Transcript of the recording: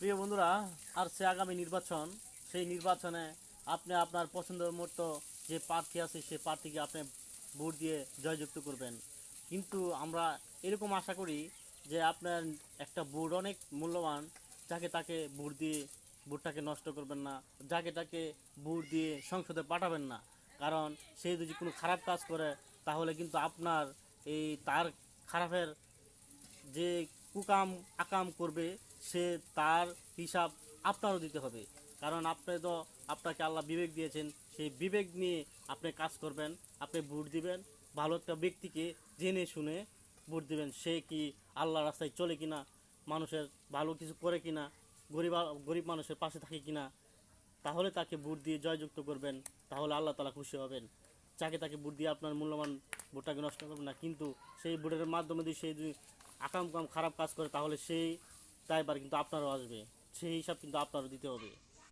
প্রিয় বন্ধুরা, আর সে আগামী নির্বাচন, সেই নির্বাচনে আপনি আপনার পছন্দ মতো যে প্রার্থী আছে সেই প্রার্থীকে আপনি ভোট দিয়ে জয়যুক্ত করবেন। কিন্তু আমরা এরকম আশা করি যে আপনার একটা ভোট অনেক মূল্যবান, যাকে তাকে ভোট দিয়ে ভোটটাকে নষ্ট করবেন না, যাকে তাকে ভোট দিয়ে সংসদে পাঠাবেন না। কারণ সে যদি কোনো খারাপ কাজ করে তাহলে কিন্তু আপনার এই তার খারাপের যে কুকাম আকাম করবে সে তার হিসাব আপনারও দিতে হবে। কারণ আপনি তো, আপনাকে আল্লাহ বিবেক দিয়েছেন, সেই বিবেক নিয়ে আপনি কাজ করবেন। আপনি ভোট দিবেন ভালো একটা ব্যক্তিকে, জেনে শুনে ভোট দিবেন। সে কি আল্লাহ রাস্তায় চলে কিনা, মানুষের ভালো কিছু করে কিনা, গরিব গরিব মানুষের পাশে থাকে কিনা, তাহলে তাকে ভোট দিয়ে জয়যুক্ত করবেন। তাহলে আল্লাহ তাআলা খুশি হবেন। যাকে তাকে ভোট দিয়ে আপনার মূল্যবান ভোটটাকে নষ্ট করবেন না। কিন্তু সেই ভোটের মাধ্যমে যদি সে যদি আকাম কাম খারাপ কাজ করে তাহলে সেই দায়ভার কিন্তু আপনারও আসবে, সেই হিসাব কিন্তু আপনারও দিতে হবে।